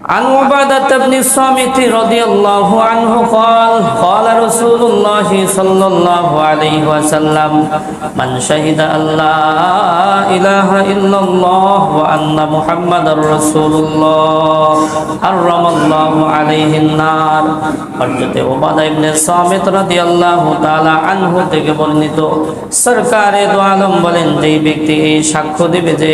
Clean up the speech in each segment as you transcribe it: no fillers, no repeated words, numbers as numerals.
عن عبادة بن الصامت رضي الله عنه قال قال رسول الله صلى الله عليه وسلم من شهد أن لا إله إلا الله وأن محمد رسول الله حرم الله عليه النار হযরত উবাদা ইবনে সামিত রাদিয়াল্লাহু তাআলা আনহু থেকে বর্ণিত সরকারে দো আলম বলেন, যে ব্যক্তি এই সাক্ষ্য দেবে যে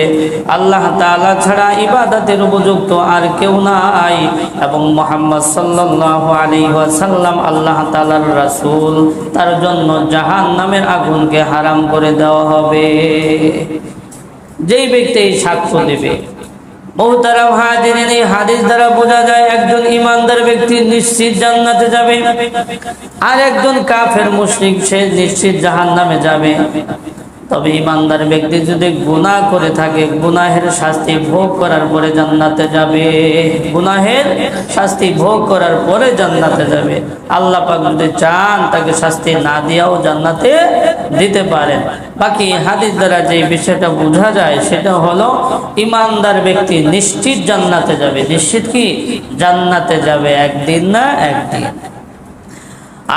আল্লাহ তাআলা ছাড়া ইবাদতের উপযুক্ত আর কেউ নাই এবং মুহাম্মদ সাল্লাল্লাহু আলাইহি ওয়াসাল্লাম আল্লাহ তাআলার রাসূল, তার জন্য জাহান্নামের আগুনকে হারাম করে দেওয়া হবে। যেই ব্যক্তি এই সাক্ষ্য দেবে, মুহতারাম হাজিরিন, এই হাদিস দ্বারা বোঝা যায় একজন ইমানদার ব্যক্তি নিশ্চিত জান্নাতে যাবে, আর একজন কাফের মুশরিক সে নিশ্চিত জাহান্নামে যাবে। তবে ইমানদার ব্যক্তি যদি গুনাহ করে থাকে, গুনাহের শাস্তি ভোগ করার পরে জান্নাতে যাবে, গুনাহের শাস্তি ভোগ করার পরে জান্নাতে যাবে। আল্লাহ পাক যদি চান তাকে শাস্তি না দিয়েও জান্নাতে দিতে পারেন। বাকি হাদিস দ্বারা যে বিষয়টা বোঝা যায় সেটা হলো ইমানদার ব্যক্তি নিশ্চিত জান্নাতে যাবে। নিশ্চিত কি জান্নাতে যাবে, একদিন না একদিন।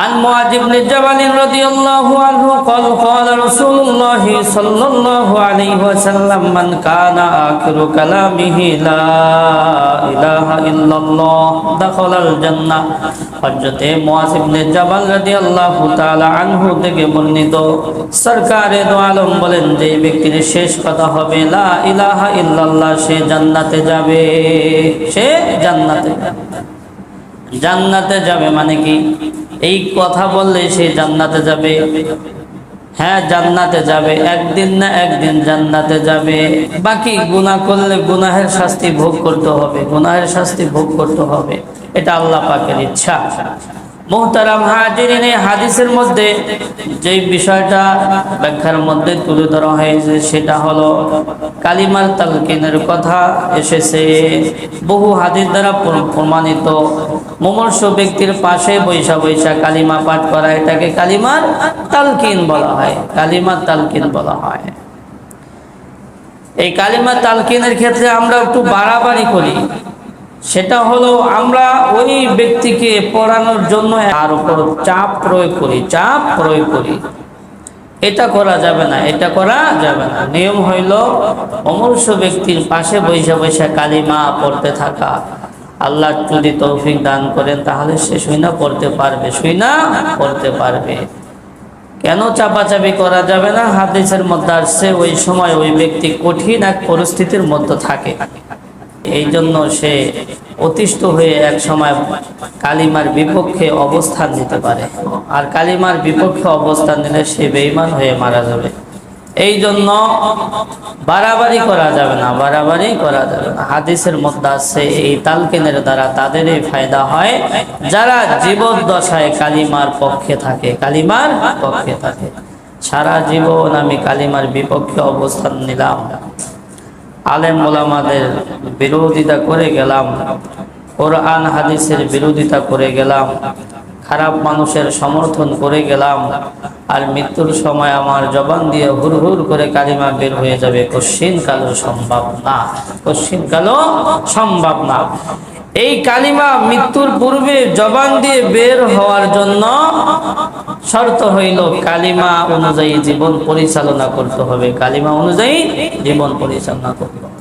عن معاذ بن جبل رضي الله عنه قال قال رسول الله صلى الله عليه وسلم من كان آخر كلامه لا إله إلا الله دخل الجنة। হযরত মুআয ইবনে জাবাল রাদিয়াল্লাহু তাআলা আনহু থেকে বর্ণিত সরকারে দো আলম বলেন, যে ব্যক্তির শেষ কথা হবে লা ইলাহা ইল্লাল্লাহ, সে জান্নাতে যাবে। সে জান্নাতে যাবে। জান্নাতে যাবে মানে কি? এই কথা বললে সে জান্নাতে যাবে। হ্যাঁ, জান্নাতে যাবে, একদিন না একদিন জান্নাতে যাবে। বাকি গুনাহ করলে গুনাহের শাস্তি ভোগ করতে হবে, গুনাহের শাস্তি ভোগ করতে হবে। এটা আল্লাহ পাকের ইচ্ছা। মুহতারাম হাজিরিন, এই হাদিসের মধ্যে যে বিষয়টা ব্যাখ্যার মধ্যে তুলে ধরা হয়েছে সেটা হলো কালিমার তালকিনের কথা এসেছে। বহু হাদিস দ্বারা প্রমাণিত মুমূর্ষ ব্যক্তির পাশে বৈশা বৈশা কালিমা পাঠ করা, এটাকে কালিমার তালকিন বলা হয়। কালিমার তালকিন বলা হয়। এই কালিমার তালকিনের ক্ষেত্রে আমরা একটু বাড়াবাড়ি করি। সেটা হলো আমরা ওই ব্যক্তিকে পড়ানোর জন্য তার উপর চাপ প্রয়োগ করি, চাপ প্রয়োগ করি। এটা করা যাবে না, এটা করা যাবে না। নিয়ম হইল অমর্ষ ব্যক্তির পাশে বৈশা বৈশা কালিমা পড়তে থাকা। আল্লাহ যদি তৌফিক দান করেন তাহলে সে শুইনা পড়তে পারবে, শুইনা পড়তে পারবে। কেন চাপাচাপি করা যাবে না? হাদিসের মধ্যে আসছে ওই সময় ওই ব্যক্তি কঠিন এক পরিস্থিতির মধ্যে থাকে, এই জন্য সে অতিষ্ঠ হয়ে এক সময় কালিমার বিপক্ষে অবস্থান নিতে পারে, আর কালিমার বিপক্ষে অবস্থান নিলে সে বেঈমান হয়ে মারা যাবে। এই জন্য বাড়াবাড়ি করা যাবে না, বাড়াবাড়ি করা যাবে না। হাদিসের মধ্যে আছে এই তালকিনের দ্বারা তাদেরই ফায়দা হয় যারা জীবদ্দশায় কালিমার পক্ষে থাকে, কালিমার পক্ষে থাকে। সারা জীবন আমি কালিমার বিপক্ষে অবস্থান নিলাম, আলেম ওলামাদের বিরোধিতা করে গেলাম, কোরআন হাদিসের বিরোধিতা করে গেলাম, খারাপ মানুষের সমর্থন করে গেলাম, আর মৃত্যুর সময় আমার জবান দিয়ে হুর হুর করে কালিমা বের হয়ে যাবে, কশ্চিন কালো সম্ভব না, কশ্চিন কালো সম্ভব না। এই কালিমা মৃত্যুর পূর্বে জবান দিয়ে বের হওয়ার জন্য শর্ত হইল কালিমা অনুযায়ী জীবন পরিচালনা করতে হবে, কালিমা অনুযায়ী জীবন পরিচালনা করতে হবে।